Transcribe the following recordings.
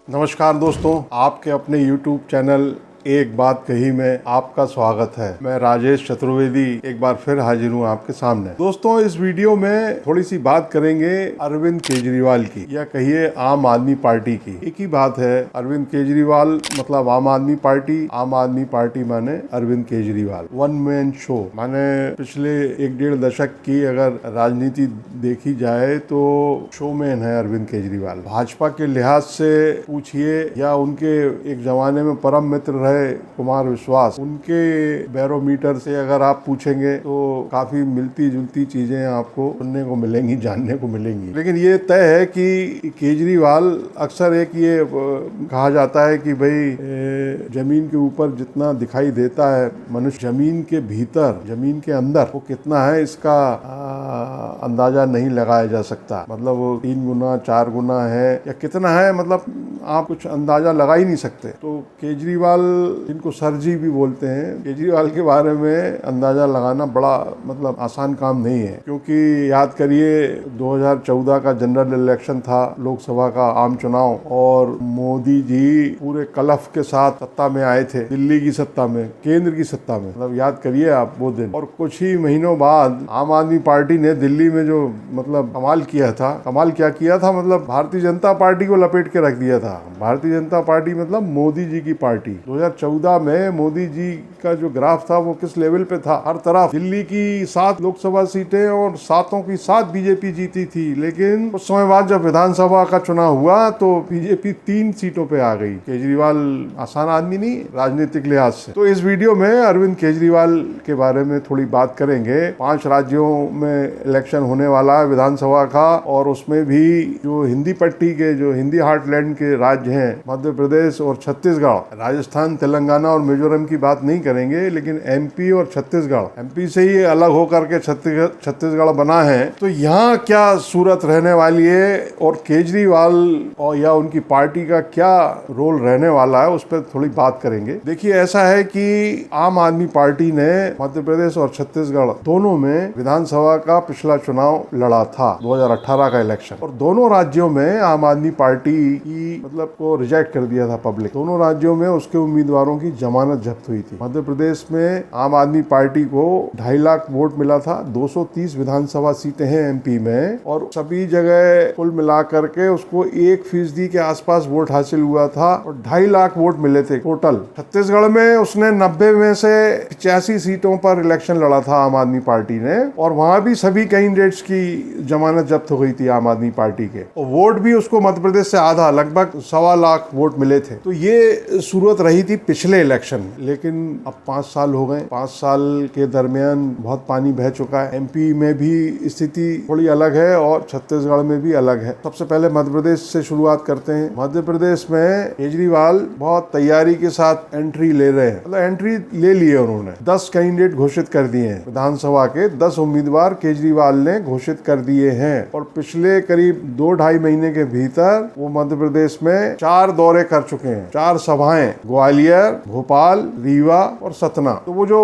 नमस्कार दोस्तों, आपके अपने YouTube चैनल एक बात कही में आपका स्वागत है। मैं राजेश चतुर्वेदी एक बार फिर हाजिर हूँ आपके सामने। दोस्तों, इस वीडियो में थोड़ी सी बात करेंगे अरविंद केजरीवाल की, या कहिए आम आदमी पार्टी की। एक ही बात है, अरविंद केजरीवाल मतलब आम आदमी पार्टी माने Arvind Kejriwal. One man show माने पिछले एक डेढ़ दशक की अगर राजनीति देखी जाए तो शोमैन है अरविंद केजरीवाल। भाजपा के लिहाज से पूछिए या उनके एक जमाने में परम मित्र रहे कुमार विश्वास, उनके बैरोमीटर से अगर आप पूछेंगे तो काफी मिलती जुलती चीजें आपको सुनने को मिलेंगी, जानने को मिलेंगी। लेकिन ये तय है कि केजरीवाल, अक्सर एक ये कहा जाता है कि भाई जमीन के ऊपर जितना दिखाई देता है मनुष्य, जमीन के भीतर, जमीन के अंदर वो कितना है इसका अंदाजा नहीं लगाया जा सकता। मतलब वो 3 गुना 4 गुना है या कितना है, मतलब आप कुछ अंदाजा लगा ही नहीं सकते। तो केजरीवाल, जिनको सर जी भी बोलते हैं, केजरीवाल के बारे में अंदाजा लगाना बड़ा मतलब आसान काम नहीं है। क्योंकि याद करिए 2014 का जनरल इलेक्शन था, लोकसभा का आम चुनाव, और मोदी जी पूरे कलफ के साथ सत्ता में आए थे, दिल्ली की सत्ता में, केंद्र की सत्ता में। मतलब याद करिए आप वो दिन। और कुछ ही महीनों बाद आम आदमी पार्टी ने दिल्ली में जो मतलब कमाल किया था, कमाल क्या किया था, मतलब भारतीय जनता पार्टी को लपेट के रख दिया था। भारतीय जनता पार्टी मतलब मोदी जी की पार्टी। 2014 में मोदी जी का जो ग्राफ था वो किस लेवल पे था, हर तरफ दिल्ली की 7 लोकसभा सीटें और 7 की 7 बीजेपी जीती थी। लेकिन उस समय बाद जब विधानसभा का चुनाव हुआ तो बीजेपी 3 सीटों पे आ गई। केजरीवाल आसान आदमी नहीं राजनीतिक लिहाज से। तो इस वीडियो में अरविंद केजरीवाल के बारे में थोड़ी बात करेंगे। 5 राज्यों में इलेक्शन होने वाला है विधानसभा का, और उसमें भी जो हिंदी पट्टी के, जो हिंदी हार्टलैंड के राज्य हैं, मध्य प्रदेश और छत्तीसगढ़, राजस्थान, तेलंगाना और मिजोरम की बात नहीं करेंगे, लेकिन एमपी और छत्तीसगढ़, एमपी से ही अलग होकर के छत्तीसगढ़ बना है। तो यहाँ क्या सूरत रहने वाली है और केजरीवाल और या उनकी पार्टी का क्या रोल रहने वाला है, उस पर थोड़ी बात करेंगे। देखिए, ऐसा है कि आम आदमी पार्टी ने मध्य प्रदेश और छत्तीसगढ़ दोनों में विधानसभा का पिछला चुनाव लड़ा था, 2018 का इलेक्शन, और दोनों राज्यों में आम आदमी पार्टी की मतलब को रिजेक्ट कर दिया था पब्लिक। दोनों राज्यों में उसके उम्मीदवारों की जमानत जब्त हुई थी। मध्य प्रदेश में आम आदमी पार्टी को 2.5 लाख वोट मिला था। 230 विधानसभा सीटें हैं एमपी में, और सभी जगह कुल मिलाकर के उसको 1% के आसपास वोट हासिल हुआ था, और 2.5 लाख वोट मिले थे टोटल। छत्तीसगढ़ में उसने 90 में से 85 सीटों पर इलेक्शन लड़ा था आम आदमी पार्टी ने, और वहां भी सभी कैंडिडेट्स की जमानत जब्त हो गई थी आम आदमी पार्टी के, और वोट भी उसको मध्य प्रदेश से आधा, लगभग 1.25 लाख वोट मिले थे। तो ये सूरत रही थी पिछले इलेक्शन। लेकिन अब 5 साल हो गए। 5 साल के दरमियान बहुत पानी बह चुका है। एमपी में भी स्थिति थोड़ी अलग है और छत्तीसगढ़ में भी अलग है। सबसे पहले मध्य प्रदेश से शुरुआत करते हैं। मध्य प्रदेश में केजरीवाल बहुत तैयारी के साथ एंट्री ले रहे हैं, मतलब एंट्री ले लिए उन्होंने। 10 कैंडिडेट घोषित कर दिए हैं। विधानसभा के 10 उम्मीदवार केजरीवाल ने घोषित कर दिए हैं, और पिछले करीब 2-2.5 महीने के भीतर वो मध्य प्रदेश में 4 दौरे कर चुके हैं, 4 सभाएं, ग्वालियर, भोपाल, रीवा और सतना। तो वो जो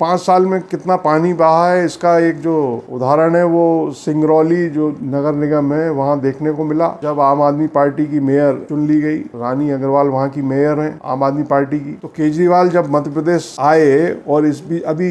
5 साल में कितना पानी बहा है, इसका एक जो उदाहरण है वो सिंगरौली जो नगर निगम है वहां देखने को मिला, जब आम आदमी पार्टी की मेयर चुन ली गई। रानी अग्रवाल वहां की मेयर हैं आम आदमी पार्टी की। तो केजरीवाल जब मध्य प्रदेश आए, और इस भी अभी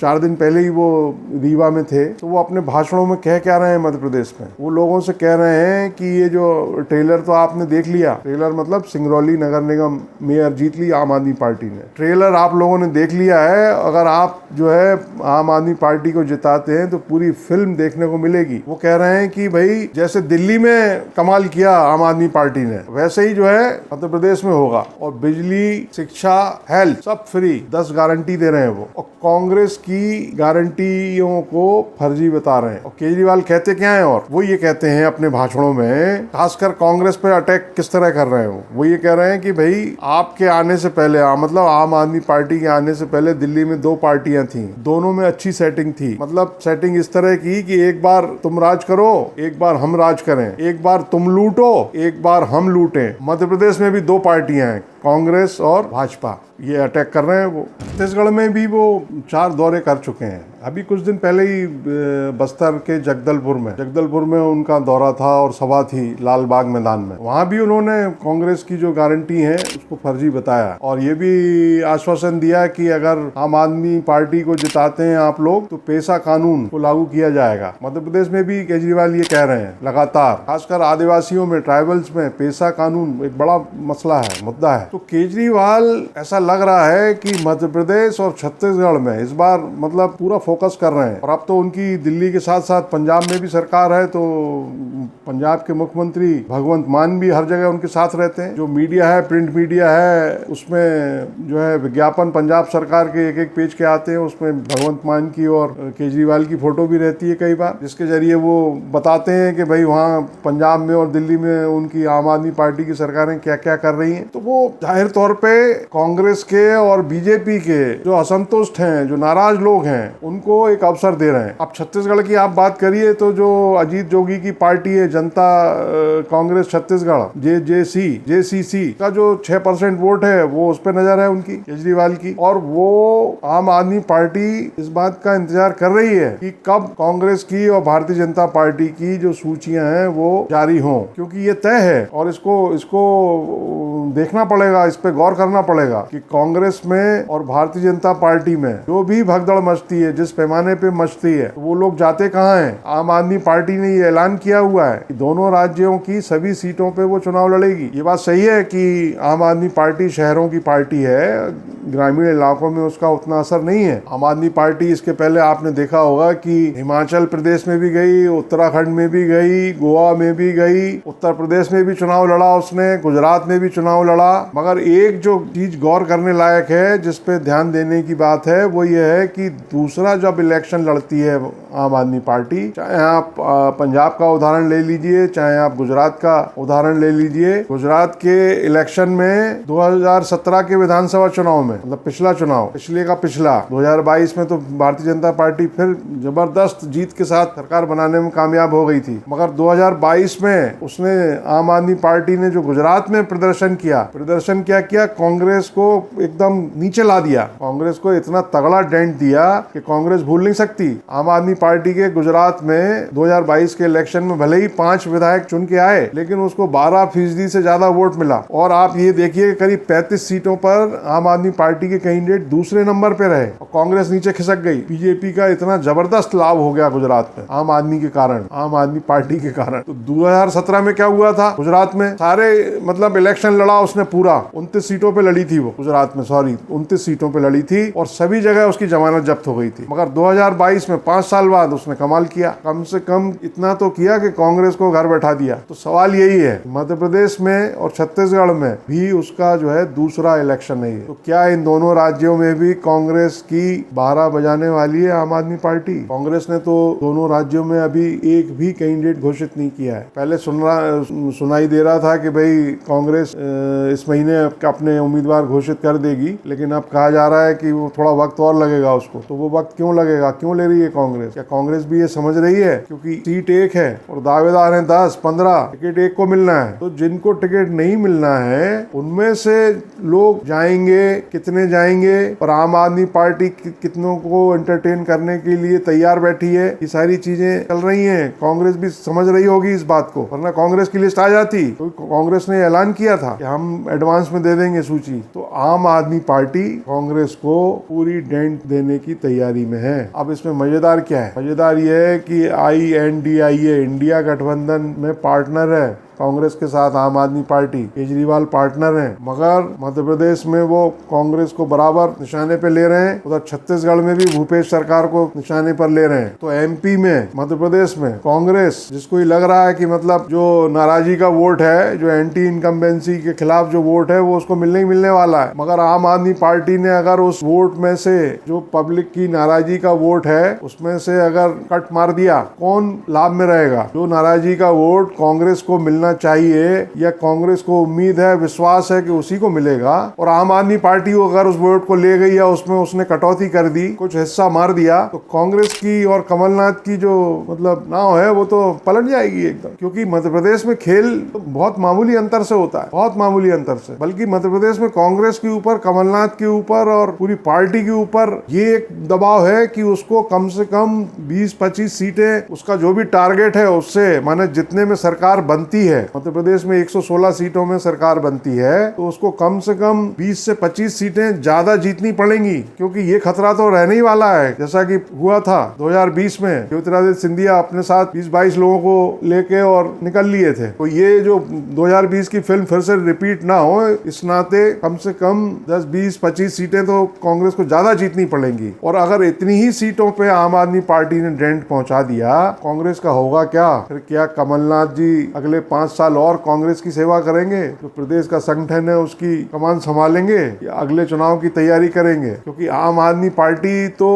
4 दिन पहले ही वो रीवा में थे, तो वो अपने भाषणों में कह क्या रहे हैं मध्य प्रदेश में, वो लोगों से कह रहे हैं कि ये जो ट्रेलर तो आपने देख लिया, ट्रेलर मतलब सिंगरौली नगर निगम मेयर जीत ली आम आदमी पार्टी ने, ट्रेलर आप लोगों ने देख लिया है। अगर आप जो है आम आदमी पार्टी को जिताते हैं तो पूरी फिल्म देखने को मिलेगी। वो कह रहे हैं कि भाई जैसे दिल्ली में कमाल किया आम आदमी पार्टी ने, वैसे ही जो है मध्य प्रदेश में होगा, और बिजली, शिक्षा, हेल्थ सब फ्री, 10 गारंटी दे रहे हैं वो, और कांग्रेस की गारंटियों को फर्जी बता रहे हैं। और केजरीवाल कहते क्या है, और वो ये कहते हैं अपने भाषणों में, खासकर कांग्रेस पे अटैक किस तरह कर रहे हो, वो ये कह रहे हैं कि भाई आपके आने से पहले, मतलब आम आदमी पार्टी के आने से पहले दिल्ली में 2 पार्टियां थी, दोनों में अच्छी सेटिंग थी। मतलब सेटिंग इस तरह की कि एक बार तुम राज करो, एक बार हम राज करें, एक बार तुम लूटो, एक बार हम लूटें। मध्य प्रदेश में भी 2 पार्टियां हैं, कांग्रेस और भाजपा। ये अटैक कर रहे हैं। वो छत्तीसगढ़ में भी वो 4 दौरे कर चुके हैं। अभी कुछ दिन पहले ही बस्तर के जगदलपुर में उनका दौरा था और सभा थी लाल बाग मैदान में। वहाँ भी उन्होंने कांग्रेस की जो गारंटी है उसको फर्जी बताया और ये भी आश्वासन दिया कि अगर आम आदमी पार्टी को जिताते हैं आप लोग तो पेशा कानून को लागू किया जाएगा। मध्य प्रदेश में भी केजरीवाल ये कह रहे हैं लगातार, खासकर आदिवासियों में, ट्राइबल्स में पेशा कानून एक बड़ा मसला है, मुद्दा है। तो केजरीवाल ऐसा लग रहा है कि मध्य प्रदेश और छत्तीसगढ़ में इस बार मतलब पूरा फोकस कर रहे हैं। और अब तो उनकी दिल्ली के साथ साथ पंजाब में भी सरकार है, तो पंजाब के मुख्यमंत्री भगवंत मान भी हर जगह उनके साथ रहते हैं। जो मीडिया है, प्रिंट मीडिया है, उसमें जो है विज्ञापन पंजाब सरकार के एक पेज के आते हैं, उसमें भगवंत मान की और केजरीवाल की फोटो भी रहती है कई बार, जिसके जरिए वो बताते हैं कि भाई वहाँ पंजाब में और दिल्ली में उनकी आम आदमी पार्टी की सरकारें क्या क्या कर रही हैं। तो वो जाहिर तौर पे कांग्रेस के और बीजेपी के जो असंतुष्ट हैं, जो नाराज लोग हैं, उनको एक अवसर दे रहे हैं। अब छत्तीसगढ़ की आप बात करिए तो जो अजीत जोगी की पार्टी है, जनता कांग्रेस छत्तीसगढ़, JCC का जो 6% वोट है वो उस पर नजर है उनकी, केजरीवाल की। और वो आम आदमी पार्टी इस बात का इंतजार कर रही है कि कब कांग्रेस की और भारतीय जनता पार्टी की जो सूचियां हैं वो जारी हों, क्योंकि ये तय है और इसको देखना पड़ेगा, इस पे गौर करना पड़ेगा कि कांग्रेस में और भारतीय जनता पार्टी में जो भी भगदड़ मचती है, जिस पैमाने पे मचती है, तो वो लोग जाते कहाँ हैं। आम आदमी पार्टी ने ये ऐलान किया हुआ है कि दोनों राज्यों की सभी सीटों पे वो चुनाव लड़ेगी। ये बात सही है कि आम आदमी पार्टी शहरों की पार्टी है, ग्रामीण इलाकों में उसका उतना असर नहीं है। आम आदमी पार्टी इसके पहले आपने देखा होगा कि हिमाचल प्रदेश में भी गई, उत्तराखंड में भी गई, गोवा में भी गई, उत्तर प्रदेश में भी चुनाव लड़ा उसने, गुजरात में भी चुनाव लड़ा। मगर एक जो चीज गौर करने लायक है, जिसपे ध्यान देने की बात है, वो ये है कि दूसरा जब इलेक्शन लड़ती है आम आदमी पार्टी, चाहे आप पंजाब का उदाहरण ले लीजिए, चाहे आप गुजरात का उदाहरण ले लीजिए। गुजरात के इलेक्शन में 2017 के विधानसभा चुनाव में, मतलब पिछला चुनाव, पिछले का पिछला 2022 में तो भारतीय जनता पार्टी फिर जबरदस्त जीत के साथ सरकार बनाने में कामयाब हो गई थी। मगर 2022 में उसने, आम आदमी पार्टी ने जो गुजरात में प्रदर्शन क्या किया, कांग्रेस को एकदम नीचे ला दिया। कांग्रेस को इतना तगड़ा डेंट दिया कि कांग्रेस भूल नहीं सकती। आम आदमी पार्टी के गुजरात में 2022 के इलेक्शन में भले ही 5 विधायक चुन के आए, लेकिन उसको 12% से ज्यादा वोट मिला। और आप ये देखिए करीब 35 सीटों पर आम आदमी पार्टी के कैंडिडेट दूसरे नंबर पे रहे और कांग्रेस नीचे खिसक गई। बीजेपी का इतना जबरदस्त लाभ हो गया गुजरात में आम आदमी के कारण, आम आदमी पार्टी के कारण। तो 2017 में क्या हुआ था गुजरात में, सारे मतलब इलेक्शन लड़ा उसने, पूरा 29 सीटों पे लड़ी थी वो गुजरात में, 29 सीटों पे लड़ी थी और सभी जगह उसकी जमानत जब्त हो गई थी। मगर 2022 में 5 साल बाद उसने कमाल किया, कम से कम इतना तो किया कि कांग्रेस को घर बैठा दिया। तो सवाल यही है, मध्य प्रदेश में और छत्तीसगढ़ में भी उसका जो है दूसरा इलेक्शन नहीं है। तो क्या इन दोनों राज्यों में भी कांग्रेस की 12 बजाने वाली है आम आदमी पार्टी? कांग्रेस ने तो दोनों राज्यों में अभी एक भी कैंडिडेट घोषित नहीं किया है। पहले सुनाई दे रहा था कि भाई कांग्रेस इस महीने अपने उम्मीदवार घोषित कर देगी, लेकिन अब कहा जा रहा है कि वो थोड़ा वक्त और लगेगा उसको। तो वो वक्त क्यों लगेगा, क्यों ले रही है कांग्रेस? क्या कांग्रेस भी ये समझ रही है क्योंकि सीट एक है और दावेदार हैं 10-15, टिकट एक को मिलना है। तो जिनको टिकट नहीं मिलना है उनमें से लोग जाएंगे, कितने जाएंगे, और आम आदमी पार्टी कितनों को एंटरटेन करने के लिए तैयार बैठी है। ये सारी चीजें चल रही हैं, कांग्रेस भी समझ रही होगी इस बात को, वरना कांग्रेस की लिस्ट आ जाती। तो कांग्रेस ने ऐलान किया था कि हम एडवांस में दे देंगे सूची। तो आम आदमी पार्टी कांग्रेस को पूरी डेंट देने की तैयारी में है। अब इसमें मजेदार क्या है? मजेदार यह है कि INDIA, इंडिया गठबंधन में पार्टनर है कांग्रेस के साथ आम आदमी पार्टी, केजरीवाल पार्टनर हैं, मगर मध्य प्रदेश में वो कांग्रेस को बराबर निशाने पे ले रहे हैं। उधर छत्तीसगढ़ में भी भूपेश सरकार को निशाने पर ले रहे हैं। तो MP में, मध्य प्रदेश में कांग्रेस, जिसको ये लग रहा है कि मतलब जो नाराजगी का वोट है, जो एंटी इनकम्बेंसी के खिलाफ जो वोट है, वो उसको मिलने ही मिलने वाला है। मगर आम आदमी पार्टी ने अगर उस वोट में से जो पब्लिक की नाराजगी का वोट है उसमें से अगर कट मार दिया, कौन लाभ में रहेगा? जो नाराजगी का वोट कांग्रेस को मिलना मिलना चाहिए या कांग्रेस को उम्मीद है, विश्वास है कि उसी को मिलेगा, और आम आदमी पार्टी अगर उस वोट को ले गई या उसमें उसने कटौती कर दी, कुछ हिस्सा मार दिया, तो कांग्रेस की और कमलनाथ की जो मतलब नाव है वो तो पलट जाएगी एकदम। क्योंकि मध्य प्रदेश में खेल तो बहुत मामूली अंतर से होता है, बहुत मामूली अंतर से, बल्कि मध्य प्रदेश में कांग्रेस के ऊपर, कमलनाथ के ऊपर और पूरी पार्टी के ऊपर ये एक दबाव है कि उसको कम से कम 20-25 सीटें, उसका जो भी टारगेट है उससे, माने जितने में सरकार बनती है, मध्य प्रदेश में 116 सीटों में सरकार बनती है, तो उसको कम से कम 20 से 25 सीटें ज्यादा जीतनी पड़ेंगी। क्योंकि ये खतरा तो रहने ही वाला है, जैसा कि हुआ था 2020 में, ज्योतिरादित्य सिंधिया अपने साथ 20-22 लोगों को लेके और निकल लिए थे। तो ये जो 2020 की फिल्म फिर से रिपीट ना हो, इस नाते कम से कम 10, 20, 25 सीटें तो कांग्रेस को ज्यादा जीतनी पड़ेंगी। और अगर इतनी ही सीटों पे आम आदमी पार्टी ने डेंट पहुंचा दिया, कांग्रेस का होगा क्या फिर? क्या कमलनाथ जी अगले 5 साल और कांग्रेस की सेवा करेंगे, जो प्रदेश का संगठन है उसकी कमान संभालेंगे, या अगले चुनाव की तैयारी करेंगे? क्योंकि आम आदमी पार्टी तो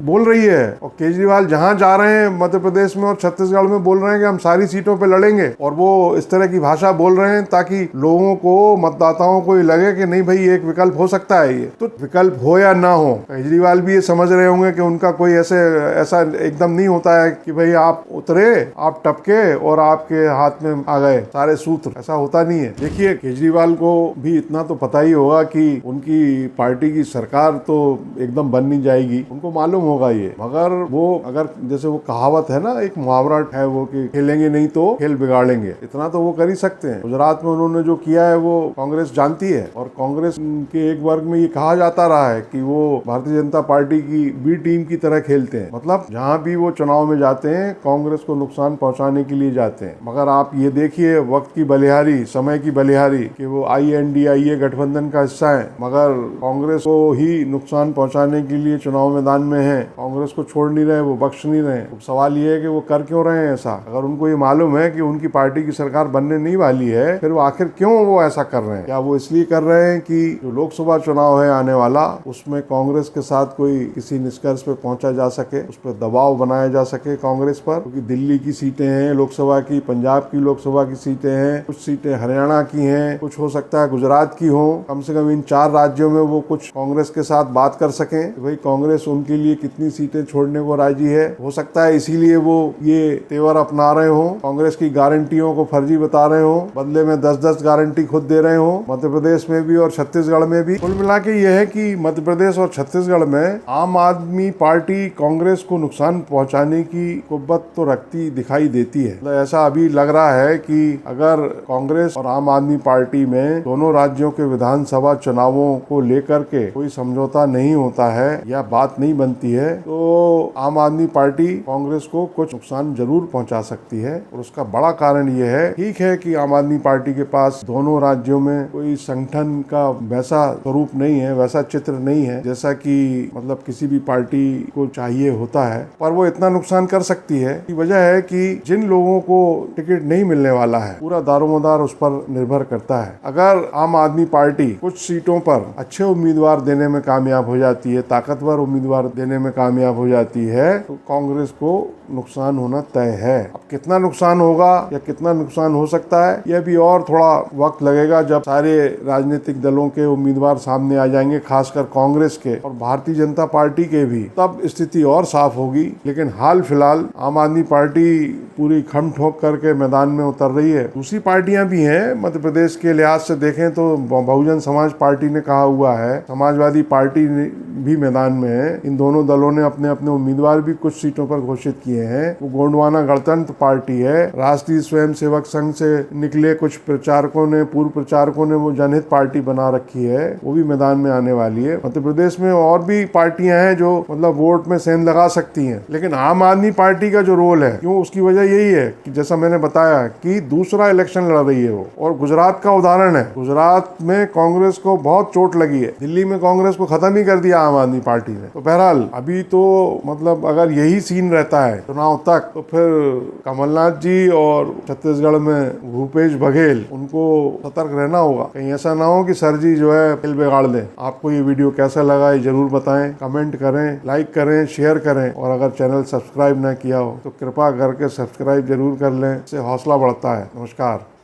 बोल रही है, और केजरीवाल जहां जा रहे हैं मध्य प्रदेश में और छत्तीसगढ़ में बोल रहे हैं कि हम सारी सीटों पे लड़ेंगे, और वो इस तरह की भाषा बोल रहे हैं ताकि लोगों को, मतदाताओं को ये लगे कि नहीं भाई एक विकल्प हो सकता है। ये तो विकल्प हो या ना हो, केजरीवाल भी ये समझ रहे होंगे कि उनका कोई ऐसा एकदम नहीं होता है कि भाई आप उतरे, आप टपके और आपके हाथ में आ गए सारे सूत्र, ऐसा होता नहीं है। देखिए, केजरीवाल को भी इतना तो पता ही होगा कि उनकी पार्टी की सरकार तो एकदम बन नहीं जाएगी, उनको मालूम होगा ये। मगर वो, अगर जैसे वो कहावत है ना, एक मुहावरा है वो कि खेलेंगे नहीं तो खेल बिगाड़ेंगे, इतना तो वो कर ही सकते हैं। गुजरात में उन्होंने जो किया है वो कांग्रेस जानती है, और कांग्रेस के एक वर्ग में ये कहा जाता रहा है कि वो भारतीय जनता पार्टी की बी टीम की तरह खेलते हैं। मतलब जहां भी वो चुनाव में जाते हैं, कांग्रेस को नुकसान पहुंचाने के लिए जाते हैं। मगर आप ये देखिए, वक्त की बलिहारी, समय की बलिहारी, कि वो INDIA गठबंधन का हिस्सा है, मगर कांग्रेस को ही नुकसान पहुंचाने के लिए चुनाव मैदान में है, कांग्रेस को छोड़ नहीं रहे, वो बख्श नहीं रहे। अब सवाल ये है कि वो कर क्यों रहे हैं ऐसा? अगर उनको ये मालूम है कि उनकी पार्टी की सरकार बनने नहीं वाली है, फिर वो आखिर क्यों वो ऐसा कर रहे हैं? क्या वो इसलिए कर रहे हैं कि जो लोकसभा चुनाव है आने वाला, उसमें कांग्रेस के साथ कोई किसी निष्कर्ष पे पहुंचा जा सके, उस पर दबाव बनाया जा सके कांग्रेस पर? क्योंकि दिल्ली की सीटें हैं लोकसभा की, पंजाब की लोकसभा की सीटें हैं, कुछ सीटें हरियाणा की हैं, कुछ हो सकता है गुजरात की हो। कम से कम इन 4 राज्यों में वो कुछ कांग्रेस के साथ बात कर सकें कि भाई कांग्रेस उनके लिए कितनी सीटें छोड़ने को राजी है। हो सकता है इसीलिए वो ये तेवर अपना रहे हो, कांग्रेस की गारंटियों को फर्जी बता रहे हो, बदले में 10-10 गारंटी खुद दे रहे हो, मध्य प्रदेश में भी और छत्तीसगढ़ में भी। कुल मिला के ये है कि मध्य प्रदेश और छत्तीसगढ़ में आम आदमी पार्टी कांग्रेस को नुकसान पहुंचाने की कुव्वत तो रखती दिखाई देती है। मतलब ऐसा अभी लग रहा है कि अगर कांग्रेस और आम आदमी पार्टी में दोनों राज्यों के विधानसभा चुनावों को लेकर के कोई समझौता नहीं होता है या बात नहीं बनती है, तो आम आदमी पार्टी कांग्रेस को कुछ नुकसान जरूर पहुंचा सकती है। और उसका बड़ा कारण ये है, ठीक है कि आम आदमी पार्टी के पास दोनों राज्यों में कोई संगठन का वैसा स्वरूप नहीं है, वैसा चित्र नहीं है जैसा कि मतलब किसी भी पार्टी को चाहिए होता है, पर वो इतना नुकसान कर सकती है। की वजह है कि जिन लोगों को टिकट नहीं मिलने वाला है, पूरा दारोमदार उस पर निर्भर करता है। अगर आम आदमी पार्टी कुछ सीटों पर अच्छे उम्मीदवार देने में कामयाब हो जाती है, ताकतवर उम्मीदवार देने में कामयाब हो जाती है, तो कांग्रेस को नुकसान होना तय है। अब कितना नुकसान होगा या कितना नुकसान हो सकता है, यह भी और थोड़ा वक्त लगेगा जब सारे राजनीतिक दलों के उम्मीदवार सामने आ जाएंगे, खासकर कांग्रेस के और भारतीय जनता पार्टी के भी, तब स्थिति और साफ होगी। लेकिन हाल फिलहाल आम आदमी पार्टी पूरी खम ठोक करके मैदान में उतर रही है। दूसरी पार्टियां भी हैं, मध्य प्रदेश के लिहाज से देखें तो बहुजन समाज पार्टी ने कहा हुआ है, समाजवादी पार्टी भी मैदान में है। इन दोनों दलों ने अपने अपने उम्मीदवार भी कुछ सीटों पर घोषित किए हैं। वो गोंडवाना गणतंत्र पार्टी है, राष्ट्रीय स्वयंसेवक संघ से निकले कुछ प्रचारकों ने, पूर्व प्रचारकों ने वो जनहित पार्टी बना रखी है, वो भी मैदान में आने वाली है। मध्य प्रदेश में और भी पार्टियां हैं जो मतलब वोट में सेंध लगा सकती हैं, लेकिन आम आदमी पार्टी का जो रोल है, क्यों, उसकी वजह यही है कि जैसा मैंने बताया कि दूसरा इलेक्शन लड़ रही है वो। और गुजरात का उदाहरण है, गुजरात में कांग्रेस को बहुत चोट लगी है, दिल्ली में कांग्रेस को खत्म ही कर दिया आम आदमी पार्टी ने। तो बहरहाल अभी तो मतलब अगर यही सीन रहता है चुनाव तक, तो फिर कमलनाथ जी और छत्तीसगढ़ में भूपेश बघेल, उनको सतर्क रहना होगा, कहीं ऐसा ना हो कि सर जी जो है खेल बिगाड़ दें। आपको ये वीडियो कैसा लगा ये जरूर बताएं, कमेंट करें, लाइक करें, शेयर करें, और अगर चैनल सब्सक्राइब ना किया हो तो कृपा करके सब्सक्राइब जरूर कर लें, इससे हौसला बढ़ता है। नमस्कार।